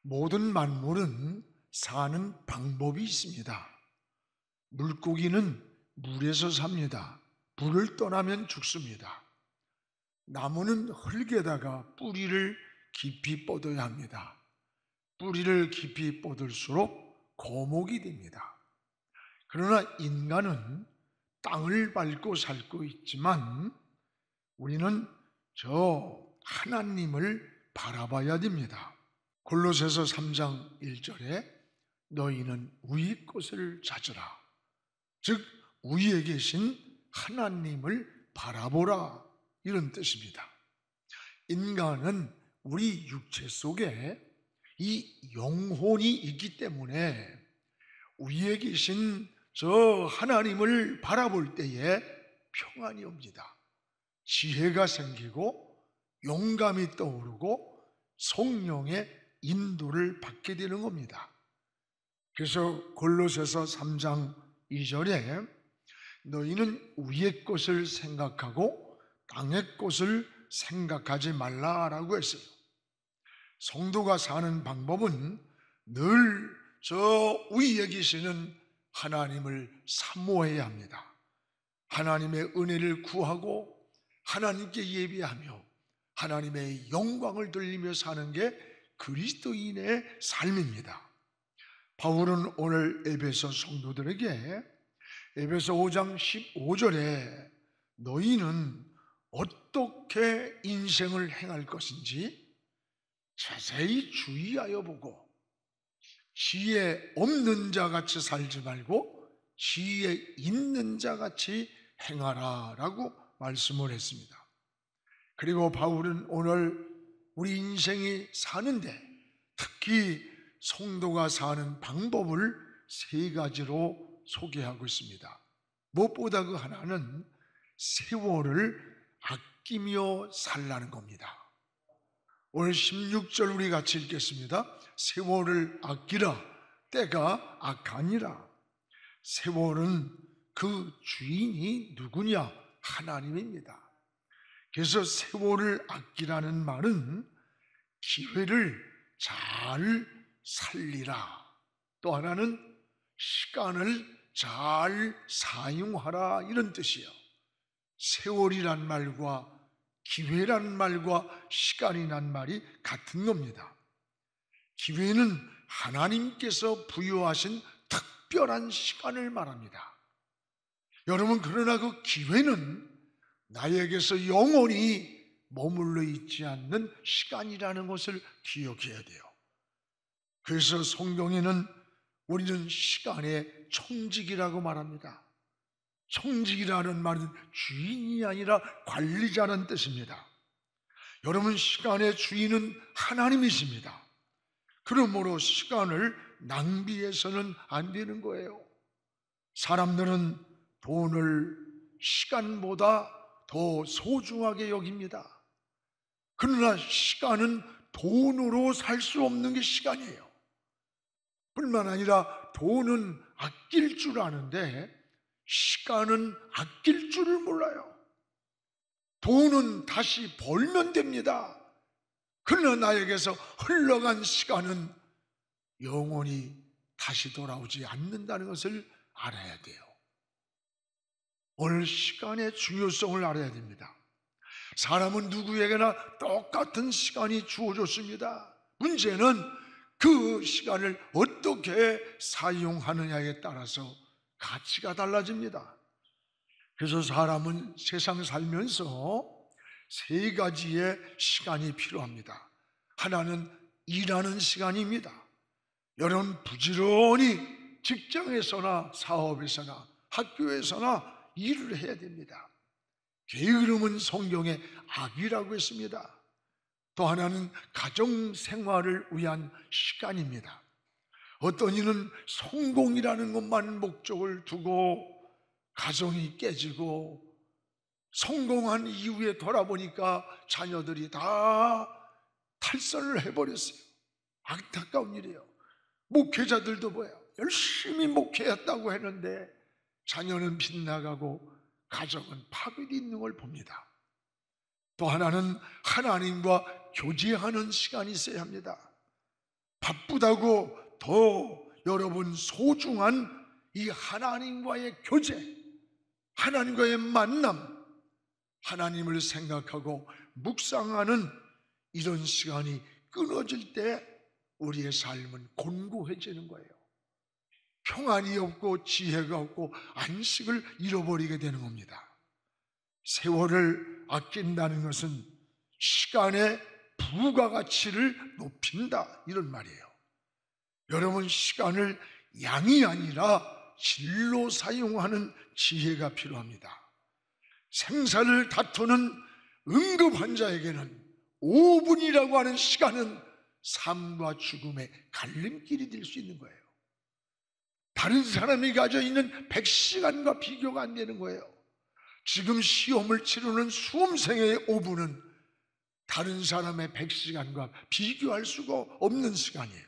모든 만물은 사는 방법이 있습니다. 물고기는 물에서 삽니다. 물을 떠나면 죽습니다. 나무는 흙에다가 뿌리를 깊이 뻗어야 합니다. 뿌리를 깊이 뻗을수록 거목이 됩니다. 그러나 인간은 땅을 밟고 살고 있지만 우리는 저 하나님을 바라봐야 됩니다. 골로새서 3장 1절에 너희는 위의 것을 찾으라. 즉 위에 계신 하나님을 바라보라, 이런 뜻입니다. 인간은 우리 육체 속에 이 영혼이 있기 때문에 위에 계신 저 하나님을 바라볼 때에 평안이 옵니다. 지혜가 생기고 용감이 떠오르고 성령의 인도를 받게 되는 겁니다. 그래서 골로새서 3장 2절에 너희는 위의 것을 생각하고 땅의 것을 생각하지 말라라고 했어요. 성도가 사는 방법은 늘 저 위에 계시는 하나님을 사모해야 합니다. 하나님의 은혜를 구하고 하나님께 예배하며 하나님의 영광을 돌리며 사는 게 그리스도인의 삶입니다. 바울은 오늘 에베소 성도들에게 에베소 5장 15절에 너희는 어떻게 인생을 행할 것인지 자세히 주의하여 보고 지혜 없는 자 같이 살지 말고 지혜 있는 자 같이 행하라 라고 말씀을 했습니다. 그리고 바울은 오늘 우리 인생이 사는데 특히 성도가 사는 방법을 세 가지로 소개하고 있습니다. 무엇보다 그 하나는 세월을 아끼며 살라는 겁니다. 오늘 16절 우리 같이 읽겠습니다. 세월을 아끼라, 때가 악하니라. 세월은 그 주인이 누구냐? 하나님입니다. 그래서 세월을 아끼라는 말은 기회를 잘 살리라, 또 하나는 시간을 잘 사용하라, 이런 뜻이에요. 세월이란 말과 기회란 말과 시간이란 말이 같은 겁니다. 기회는 하나님께서 부여하신 특별한 시간을 말합니다. 여러분, 그러나 그 기회는 나에게서 영원히 머물러 있지 않는 시간이라는 것을 기억해야 돼요. 그래서 성경에는 우리는 시간의 청직이라고 말합니다. 청직이라는 말은 주인이 아니라 관리자라는 뜻입니다. 여러분, 시간의 주인은 하나님이십니다. 그러므로 시간을 낭비해서는 안 되는 거예요. 사람들은 돈을 시간보다 더 소중하게 여깁니다. 그러나 시간은 돈으로 살 수 없는 게 시간이에요. 뿐만 아니라 돈은 아낄 줄 아는데 시간은 아낄 줄을 몰라요. 돈은 다시 벌면 됩니다. 그러나 나에게서 흘러간 시간은 영원히 다시 돌아오지 않는다는 것을 알아야 돼요. 오늘 시간의 중요성을 알아야 됩니다. 사람은 누구에게나 똑같은 시간이 주어졌습니다. 문제는 그 시간을 어떻게 사용하느냐에 따라서 가치가 달라집니다. 그래서 사람은 세상 살면서 세 가지의 시간이 필요합니다. 하나는 일하는 시간입니다. 여러분, 부지런히 직장에서나 사업에서나 학교에서나 일을 해야 됩니다. 게으름은 성경에 악이라고 했습니다. 또 하나는 가정 생활을 위한 시간입니다. 어떤 이는 성공이라는 것만 목적을 두고 가정이 깨지고 성공한 이후에 돌아보니까 자녀들이 다 탈선을 해버렸어요. 안타까운 일이에요. 목회자들도 뭐예요? 열심히 목회했다고 했는데 자녀는 빗나가고 가정은 파괴되어 있는 걸 봅니다. 또 하나는 하나님과 교제하는 시간이 있어야 합니다. 바쁘다고 더 여러분 소중한 이 하나님과의 교제, 하나님과의 만남, 하나님을 생각하고 묵상하는 이런 시간이 끊어질 때 우리의 삶은 곤고해지는 거예요. 평안이 없고 지혜가 없고 안식을 잃어버리게 되는 겁니다. 세월을 아낀다는 것은 시간의 부가가치를 높인다, 이런 말이에요. 여러분, 시간을 양이 아니라 질로 사용하는 지혜가 필요합니다. 생사를 다투는 응급환자에게는 5분이라고 하는 시간은 삶과 죽음의 갈림길이 될 수 있는 거예요. 다른 사람이 가져 있는 100시간과 비교가 안 되는 거예요. 지금 시험을 치르는 수험생의 5분은 다른 사람의 100시간과 비교할 수가 없는 시간이에요.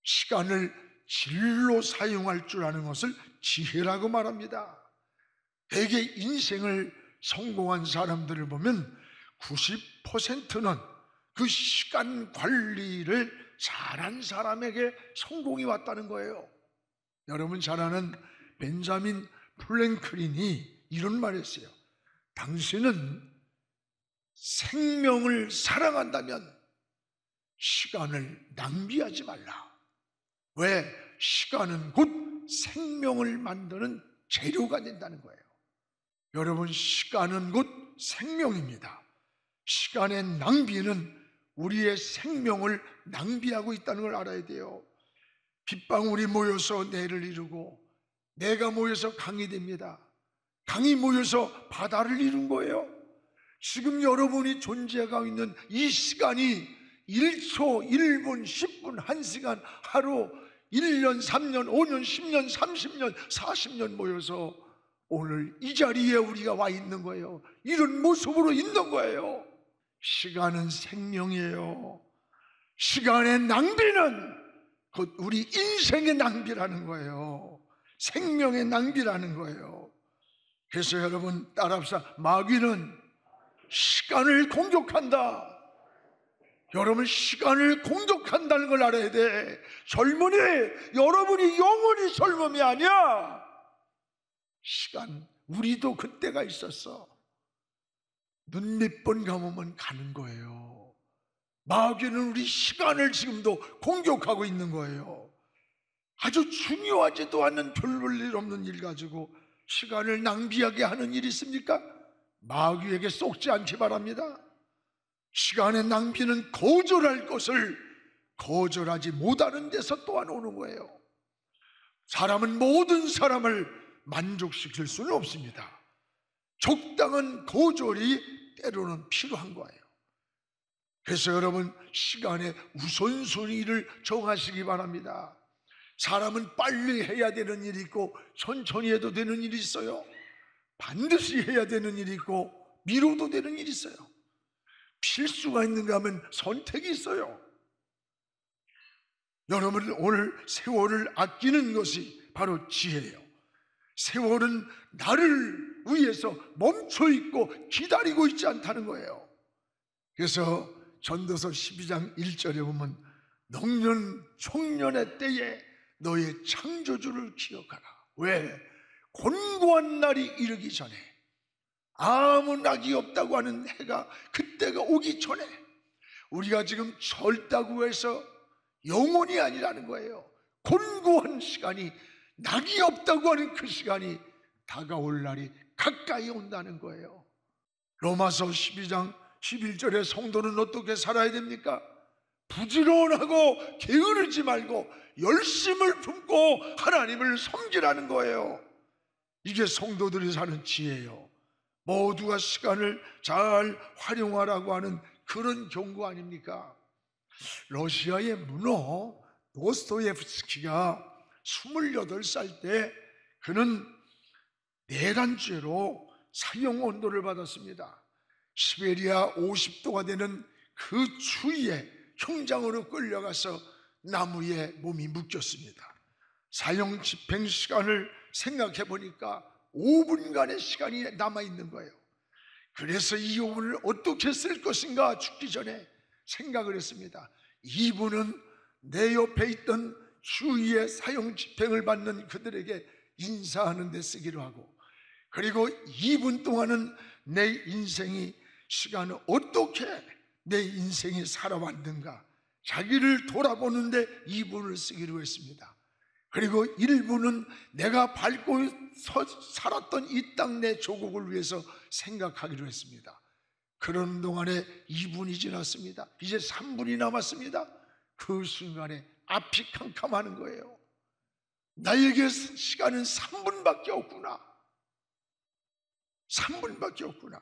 시간을 질로 사용할 줄 아는 것을 지혜라고 말합니다. 대개 인생을 성공한 사람들을 보면 90%는 그 시간 관리를 잘한 사람에게 성공이 왔다는 거예요. 여러분 잘 아는 벤자민 프랭클린이 이런 말을 했어요. 당신은 생명을 사랑한다면 시간을 낭비하지 말라. 왜? 시간은 곧 생명을 만드는 재료가 된다는 거예요. 여러분, 시간은 곧 생명입니다. 시간의 낭비는 우리의 생명을 낭비하고 있다는 걸 알아야 돼요. 빗방울이 모여서 내를 이루고 내가 모여서 강이 됩니다. 강이 모여서 바다를 이룬 거예요. 지금 여러분이 존재하고 있는 이 시간이 1초, 1분, 10분, 1시간, 하루, 1년, 3년, 5년, 10년, 30년, 40년 모여서 오늘 이 자리에 우리가 와 있는 거예요. 이런 모습으로 있는 거예요. 시간은 생명이에요. 시간의 낭비는 곧 우리 인생의 낭비라는 거예요. 생명의 낭비라는 거예요. 그래서 여러분 따라합시다. 마귀는 시간을 공격한다. 여러분, 시간을 공격한다는 걸 알아야 돼. 젊은이, 여러분이 영원히 젊음이 아니야. 시간, 우리도 그때가 있었어. 눈 몇 번 감으면 가는 거예요. 마귀는 우리 시간을 지금도 공격하고 있는 거예요. 아주 중요하지도 않은 별 볼 일 없는 일 가지고 시간을 낭비하게 하는 일이 있습니까? 마귀에게 쏙지 않기 바랍니다. 시간의 낭비는 거절할 것을 거절하지 못하는 데서 또한 오는 거예요. 사람은 모든 사람을 만족시킬 수는 없습니다. 적당한 거절이 때로는 필요한 거예요. 그래서 여러분, 시간의 우선순위를 정하시기 바랍니다. 사람은 빨리 해야 되는 일이 있고 천천히 해도 되는 일이 있어요. 반드시 해야 되는 일이 있고 미뤄도 되는 일이 있어요. 필수가 있는가 하면 선택이 있어요. 여러분, 오늘 세월을 아끼는 것이 바로 지혜예요. 세월은 나를 위해서 멈춰있고 기다리고 있지 않다는 거예요. 그래서 전도서 12장 1절에 보면 노년 총년의 때에 너의 창조주를 기억하라. 왜? 곤고한 날이 이르기 전에, 아무 낙이 없다고 하는 해가 그때가 오기 전에, 우리가 지금 젊다고 해서 영원이 아니라는 거예요. 곤고한 시간이, 낙이 없다고 하는 그 시간이 다가올 날이 가까이 온다는 거예요. 로마서 12장 11절에 성도는 어떻게 살아야 됩니까? 부지런하고 게으르지 말고 열심을 품고 하나님을 섬기라는 거예요. 이게 성도들이 사는 지혜예요. 모두가 시간을 잘 활용하라고 하는 그런 경고 아닙니까? 러시아의 문호 도스토옙스키가 28살 때 그는 내란죄로 사형 언도를 받았습니다. 시베리아 50도가 되는 그 추위에 형장으로 끌려가서 나무에 몸이 묶였습니다. 사형 집행 시간을 생각해 보니까 5분간의 시간이 남아있는 거예요. 그래서 이 요분을 어떻게 쓸 것인가 죽기 전에 생각을 했습니다. 이분은 내 옆에 있던 주위의 사형 집행을 받는 그들에게 인사하는 데 쓰기로 하고, 그리고 2분 동안은 내 인생이 시간을 어떻게 내 인생이 살아왔는가 자기를 돌아보는데 2분을 쓰기로 했습니다. 그리고 1분은 내가 밟고 살았던 이 땅 내 조국을 위해서 생각하기로 했습니다. 그런 동안에 2분이 지났습니다. 이제 3분이 남았습니다. 그 순간에 앞이 캄캄하는 거예요. 나에게 시간은 3분밖에 없구나. 3분밖에 없구나.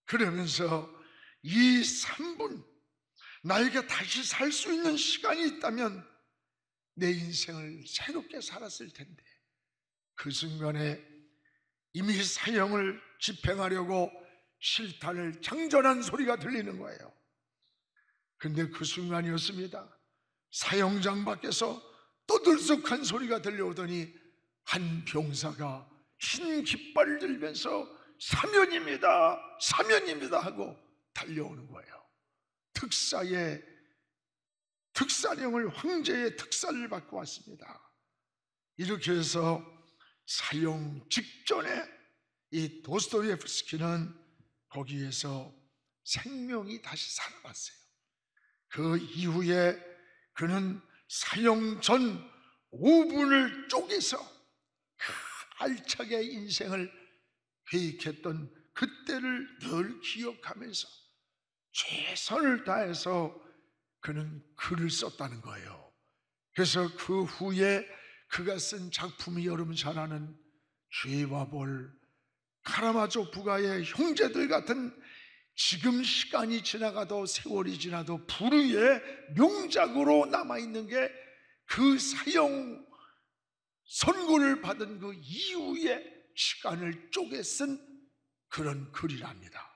그러면서 이 3분, 나에게 다시 살 수 있는 시간이 있다면 내 인생을 새롭게 살았을 텐데, 그 순간에 이미 사형을 집행하려고 실탄을 장전한 소리가 들리는 거예요. 근데 그 순간이었습니다. 사형장 밖에서 떠들썩한 소리가 들려오더니 한 병사가 흰 깃발을 들면서 사면입니다, 사면입니다 하고 달려오는 거예요. 특사령을, 황제의 특사를 받고 왔습니다. 이렇게 해서 사형 직전에 이 도스토옙스키는 거기에서 생명이 다시 살아났어요. 그 이후에 그는 사형 전 5분을 쪼개서 알차게 인생을 계획했던 그때를 늘 기억하면서 최선을 다해서 그는 글을 썼다는 거예요. 그래서 그 후에 그가 쓴 작품이 여러분 잘 아는 죄와 벌, 카라마조 부가의 형제들 같은 지금 시간이 지나가도 세월이 지나도 불후의 명작으로 남아있는 게 그 사형 선고를 받은 그 이후에 시간을 쪼개 쓴 그런 글이랍니다.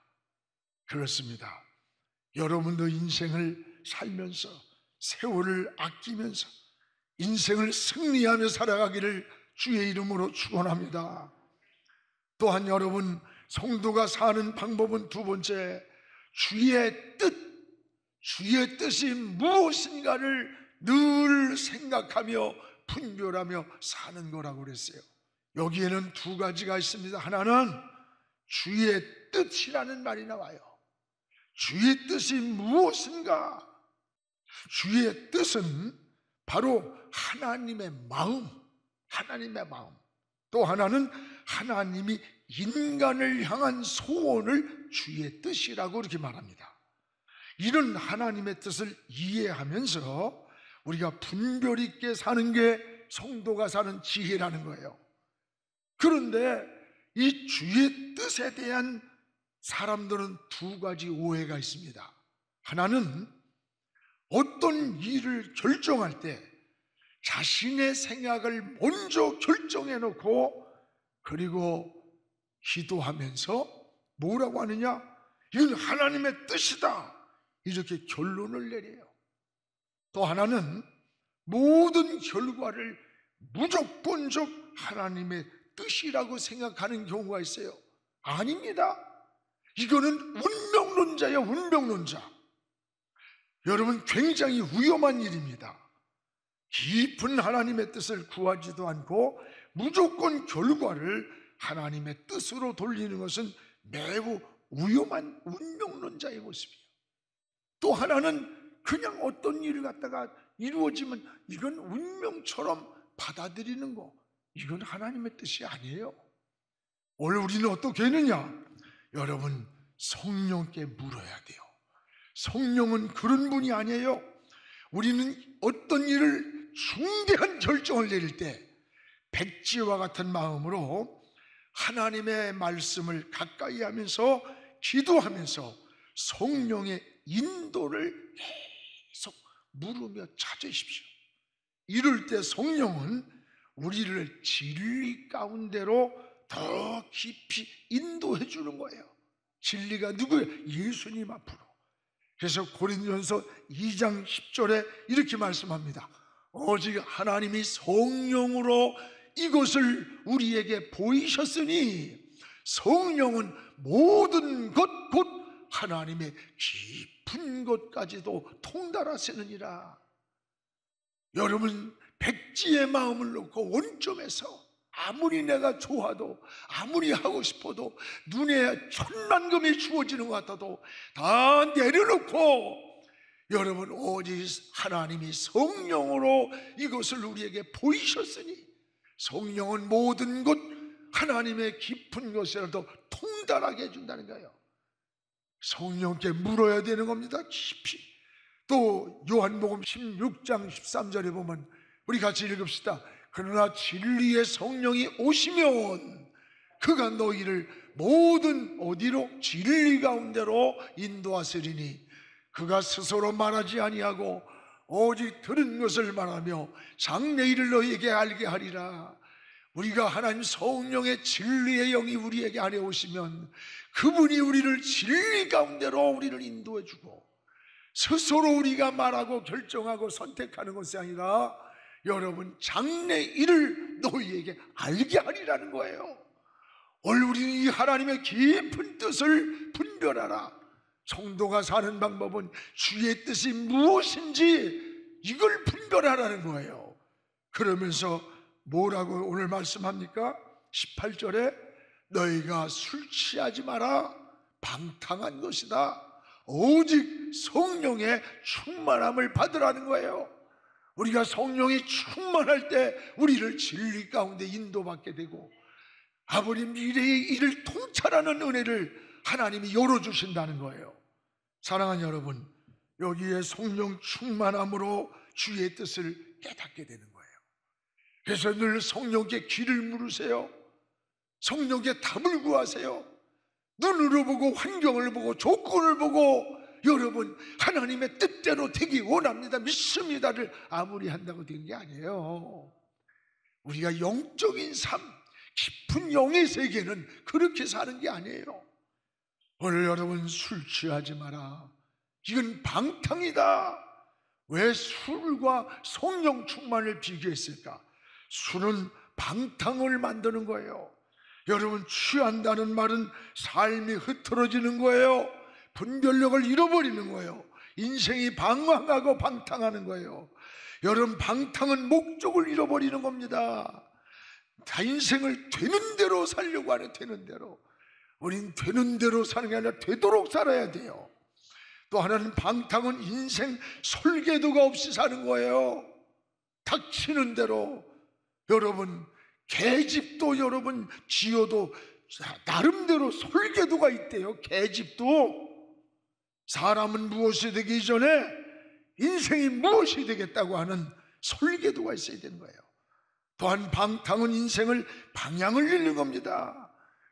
그렇습니다. 여러분도 인생을 살면서 세월을 아끼면서 인생을 승리하며 살아가기를 주의 이름으로 축원합니다. 또한 여러분, 성도가 사는 방법은 두 번째, 주의 뜻이 무엇인가를 늘 생각하며 분별하며 사는 거라고 그랬어요. 여기에는 두 가지가 있습니다. 하나는 주의 뜻이라는 말이 나와요. 주의 뜻이 무엇인가? 주의 뜻은 바로 하나님의 마음, 하나님의 마음. 또 하나는 하나님이 인간을 향한 소원을 주의 뜻이라고 이렇게 말합니다. 이런 하나님의 뜻을 이해하면서 우리가 분별 있게 사는 게 성도가 사는 지혜라는 거예요. 그런데 이 주의 뜻에 대한 사람들은 두 가지 오해가 있습니다. 하나는 어떤 일을 결정할 때 자신의 생각을 먼저 결정해 놓고 그리고 기도하면서 뭐라고 하느냐? 이건 하나님의 뜻이다, 이렇게 결론을 내려요. 또 하나는 모든 결과를 무조건적 하나님의 뜻이라고 생각하는 경우가 있어요. 아닙니다. 이거는 운명론자예요, 운명론자. 여러분, 굉장히 위험한 일입니다. 깊은 하나님의 뜻을 구하지도 않고 무조건 결과를 하나님의 뜻으로 돌리는 것은 매우 위험한 운명론자의 모습이에요. 또 하나는 그냥 어떤 일을 갖다가 이루어지면 이건 운명처럼 받아들이는 거, 이건 하나님의 뜻이 아니에요. 오늘 우리는 어떻게 했느냐? 여러분, 성령께 물어야 돼요. 성령은 그런 분이 아니에요. 우리는 어떤 일을 중대한 결정을 내릴 때 백지와 같은 마음으로 하나님의 말씀을 가까이 하면서 기도하면서 성령의 인도를 계속 물으며 찾으십시오. 이럴 때 성령은 우리를 진리 가운데로 더 깊이 인도해 주는 거예요. 진리가 누구예요? 예수님 앞으로. 그래서 고린도전서 2장 10절에 이렇게 말씀합니다. 오직 하나님이 성령으로 이것을 우리에게 보이셨으니 성령은 모든 것 곧 하나님의 깊은 것까지도 통달하시느니라. 여러분, 백지의 마음을 놓고 원점에서 아무리 내가 좋아도, 아무리 하고 싶어도, 눈에 천만금이 주어지는 것 같아도 다 내려놓고, 여러분, 오직 하나님이 성령으로 이것을 우리에게 보이셨으니, 성령은 모든 것 하나님의 깊은 것이라도 통달하게 해준다는 거예요. 성령께 물어야 되는 겁니다. 깊이. 또 요한복음 16장 13절에 보면, 우리 같이 읽읍시다. 그러나 진리의 성령이 오시면 그가 너희를 모든 어디로? 진리 가운데로 인도하시리니 그가 스스로 말하지 아니하고 오직 들은 것을 말하며 장래일을 너희에게 알게 하리라. 우리가 하나님 성령의 진리의 영이 우리에게 안에 오시면 그분이 우리를 진리 가운데로 우리를 인도해 주고, 스스로 우리가 말하고 결정하고 선택하는 것이 아니라 여러분, 장래일을 너희에게 알게 하리라는 거예요. 오늘 우리는 이 하나님의 깊은 뜻을 분별하라. 성도가 사는 방법은 주의 뜻이 무엇인지 이걸 분별하라는 거예요. 그러면서 뭐라고 오늘 말씀합니까? 18절에 너희가 술 취하지 마라. 방탕한 것이다. 오직 성령의 충만함을 받으라는 거예요. 우리가 성령이 충만할 때 우리를 진리 가운데 인도받게 되고, 아버지 미래의 일을 통찰하는 은혜를 하나님이 열어주신다는 거예요. 사랑하는 여러분, 여기에 성령 충만함으로 주의 뜻을 깨닫게 되는 거예요. 그래서 늘 성령께 귀를 물으세요. 성령께 답을 구하세요. 눈으로 보고 환경을 보고 조건을 보고 여러분 하나님의 뜻대로 되기 원합니다, 믿습니다를 아무리 한다고 된 게 아니에요. 우리가 영적인 삶, 깊은 영의 세계는 그렇게 사는 게 아니에요. 오늘 여러분, 술 취하지 마라. 이건 방탕이다. 왜 술과 성령 충만을 비교했을까? 술은 방탕을 만드는 거예요. 여러분, 취한다는 말은 삶이 흐트러지는 거예요. 분별력을 잃어버리는 거예요. 인생이 방황하고 방탕하는 거예요. 여러분, 방탕은 목적을 잃어버리는 겁니다. 다 인생을 되는 대로 살려고 하는, 되는 대로. 우린 되는 대로 사는 게 아니라 되도록 살아야 돼요. 또 하나는 방탕은 인생 설계도가 없이 사는 거예요. 닥치는 대로. 여러분, 계집도 여러분 지어도 나름대로 설계도가 있대요. 계집도. 사람은 무엇이 되기 전에 인생이 무엇이 되겠다고 하는 설계도가 있어야 되는 거예요. 또한 방탕은 인생을 방향을 잃는 겁니다.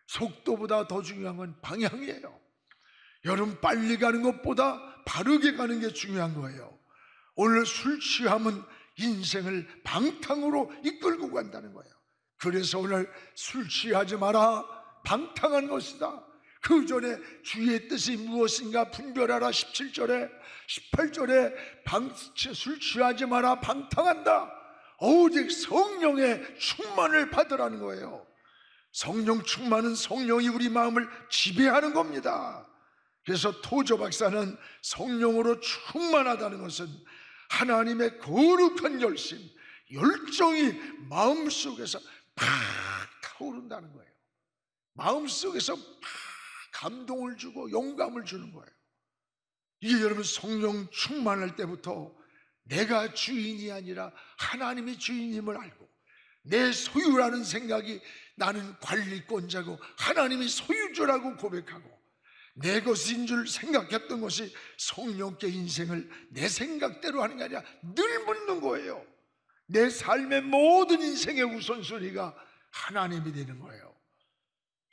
속도보다 더 중요한 건 방향이에요. 여러분, 빨리 가는 것보다 바르게 가는 게 중요한 거예요. 오늘 술 취함은 인생을 방탕으로 이끌고 간다는 거예요. 그래서 오늘 술 취하지 마라. 방탕한 것이다. 그 전에 주의 뜻이 무엇인가 분별하라. 17절에 18절에 술 취하지 마라. 방탕한다. 오직 성령의 충만을 받으라는 거예요. 성령 충만은 성령이 우리 마음을 지배하는 겁니다. 그래서 토저 박사는 성령으로 충만하다는 것은 하나님의 거룩한 열심, 열정이 마음속에서 팍 타오른다는 거예요. 마음속에서 팍 감동을 주고 영감을 주는 거예요. 이게 여러분, 성령 충만할 때부터 내가 주인이 아니라 하나님이 주인임을 알고, 내 소유라는 생각이 나는 관리권자고 하나님이 소유주라고 고백하고, 내 것인 줄 생각했던 것이 성령께 인생을 내 생각대로 하는 게 아니라 늘 묻는 거예요. 내 삶의 모든 인생의 우선순위가 하나님이 되는 거예요.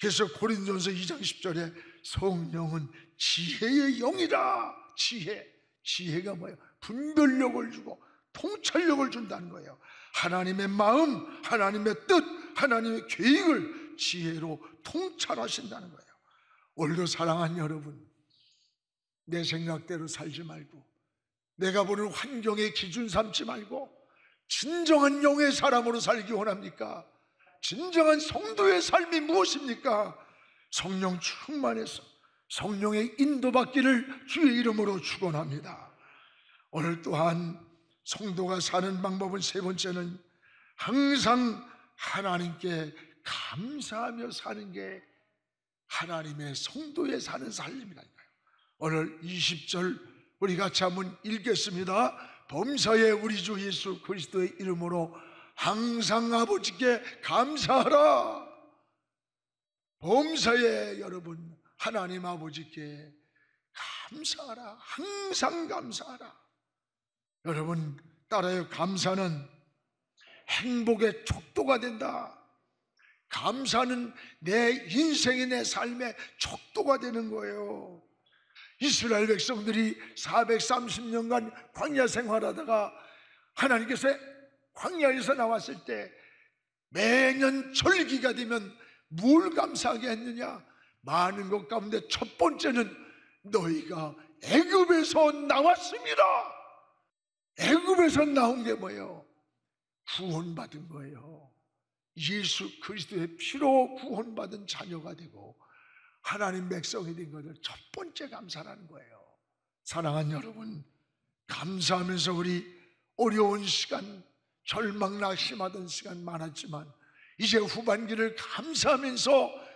그래서 고린도전서 2장 10절에 성령은 지혜의 영이라. 지혜가 뭐예요? 분별력을 주고 통찰력을 준다는 거예요. 하나님의 마음, 하나님의 뜻, 하나님의 계획을 지혜로 통찰하신다는 거예요. 오늘도 사랑하는 여러분, 내 생각대로 살지 말고, 내가 보는 환경의 기준 삼지 말고, 진정한 영의 사람으로 살기 원합니까? 진정한 성도의 삶이 무엇입니까? 성령 충만해서 성령의 인도받기를 주의 이름으로 축원합니다. 오늘 또한 성도가 사는 방법은 세 번째는 항상 하나님께 감사하며 사는 게 하나님의 성도에 사는 삶이라니까요. 오늘 20절 우리 같이 한번 읽겠습니다. 범사에 우리 주 예수 그리스도의 이름으로 항상 아버지께 감사하라. 범사에 여러분 하나님 아버지께 감사하라. 항상 감사하라. 여러분 따라요. 감사는 행복의 척도가 된다. 감사는 내 인생의 내 삶의 척도가 되는 거예요. 이스라엘 백성들이 430년간 광야 생활하다가 하나님께서 광야에서 나왔을 때 매년 절기가 되면 뭘 감사하게 했느냐? 많은 것 가운데 첫 번째는 너희가 애굽에서 나왔습니다. 애굽에서 나온 게 뭐예요? 구원받은 거예요. 예수 그리스도의 피로 구원받은 자녀가 되고 하나님 백성이 된 것을 첫 번째 감사라는 거예요. 사랑하는 여러분, 감사하면서 우리 어려운 시간, 절망 낙심하던 시간 많았지만 이제 후반기를 감사하면서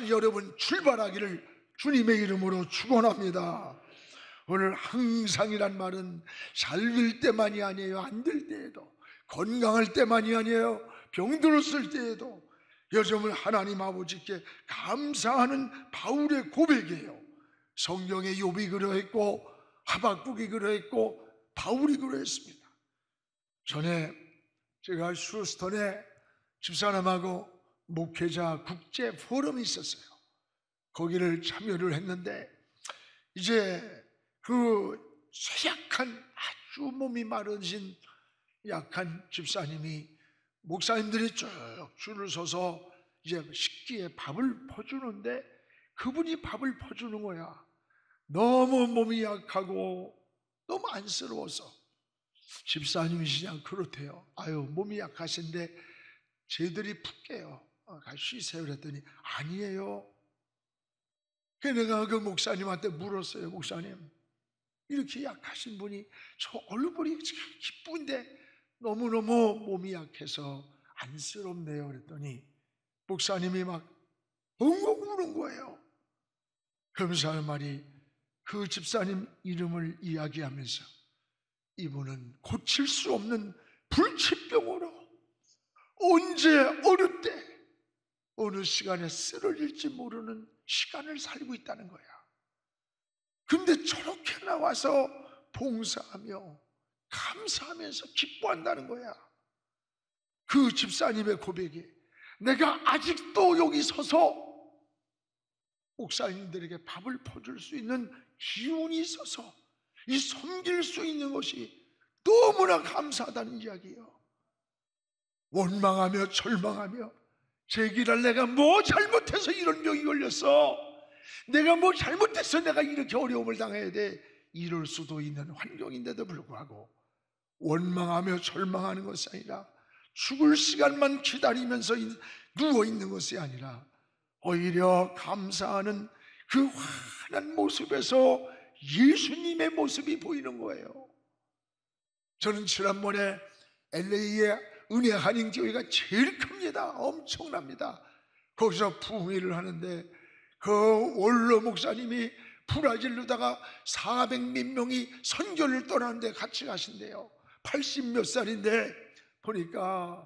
여러분 출발하기를 주님의 이름으로 축원합니다. 오늘 항상이란 말은 잘 될 때만이 아니에요. 안 될 때에도, 건강할 때만이 아니에요. 병들었을 때에도 여러분 하나님 아버지께 감사하는 바울의 고백이에요. 성경에 욥이 그러했고 하박국이 그러했고 바울이 그러했습니다. 전에 제가 휴스턴에 집사람하고 목회자 국제 포럼이 있었어요. 거기를 참여를 했는데 이제 그 쇠약한 아주 몸이 마르신 약한 집사님이 목사님들이 쭉 줄을 서서 이제 식기에 밥을 퍼주는데 그분이 밥을 퍼주는 거야. 너무 몸이 약하고 너무 안쓰러워서 집사님이시냐 그렇대요. 아유 몸이 약하신데 쟤들이 푹게요. 쉬세요 그랬더니 아니에요. 그래서 내가 그 목사님한테 물었어요. 목사님 이렇게 약하신 분이 저 얼굴이 기쁜데 너무너무 몸이 약해서 안쓰럽네요 그랬더니 목사님이 막 엉엉 우는 거예요. 그러면서 하는 말이 그 집사님 이름을 이야기하면서 이분은 고칠 수 없는 불치병으로 언제 어느 때 어느 시간에 쓰러질지 모르는 시간을 살고 있다는 거야. 근데 저렇게 나와서 봉사하며 감사하면서 기뻐한다는 거야. 그 집사님의 고백이 내가 아직도 여기 서서 목사님들에게 밥을 퍼줄 수 있는 기운이 있어서 이 섬길 수 있는 것이 너무나 감사하다는 이야기예요. 원망하며 절망하며 제기를 내가 뭐 잘못해서 이런 병이 걸렸어, 내가 뭐 잘못해서 내가 이렇게 어려움을 당해야 돼, 이럴 수도 있는 환경인데도 불구하고 원망하며 절망하는 것이 아니라 죽을 시간만 기다리면서 누워있는 것이 아니라 오히려 감사하는 그 환한 모습에서 예수님의 모습이 보이는 거예요. 저는 지난번에 LA의 은혜 한인교회가 제일 큽니다. 엄청납니다. 거기서 부흥회를 하는데 그 원로 목사님이 브라질로다가 400몇 명이 선교를 떠나는데 같이 가신대요. 80몇 살인데 보니까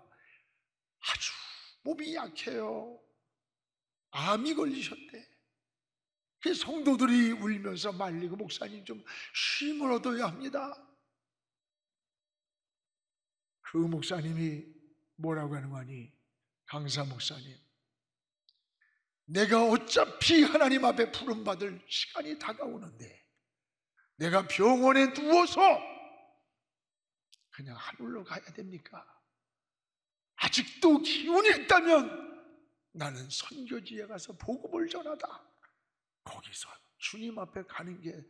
아주 몸이 약해요. 암이 걸리셨대. 그 성도들이 울면서 말리고 목사님 좀 쉼을 얻어야 합니다. 그 목사님이 뭐라고 하는 거니? 강사 목사님, 내가 어차피 하나님 앞에 부름받을 시간이 다가오는데 내가 병원에 누워서 그냥 하늘로 가야 됩니까? 아직도 기운이 있다면 나는 선교지에 가서 복음을 전하다, 거기서 주님 앞에 가는 게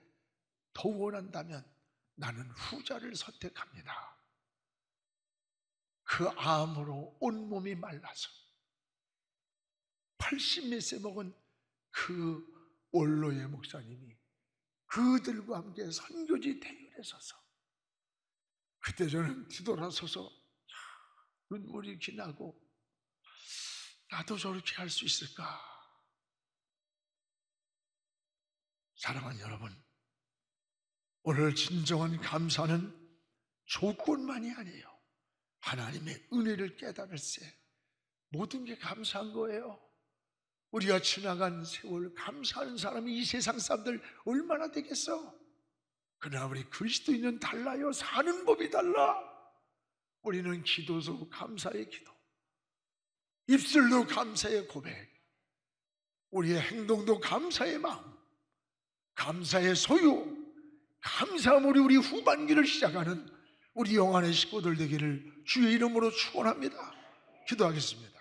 더 원한다면 나는 후자를 선택합니다. 그 암으로 온몸이 말라서 80몇 세 먹은 그 원로의 목사님이 그들과 함께 선교지 대열에 서서, 그때 저는 뒤돌아서서 눈물이 기나고 나도 저렇게 할 수 있을까? 사랑하는 여러분, 오늘 진정한 감사는 조건만이 아니에요. 하나님의 은혜를 깨달을세 모든 게 감사한 거예요. 우리가 지나간 세월 감사하는 사람이 이 세상 사람들 얼마나 되겠어? 그러나 우리 그리스도인은 달라요. 사는 법이 달라. 우리는 기도도 감사의 기도, 입술로 감사의 고백, 우리의 행동도 감사의 마음, 감사의 소유, 감사함으로 우리 후반기를 시작하는 우리 영안의 식구들 되기를 주의 이름으로 축원합니다. 기도하겠습니다.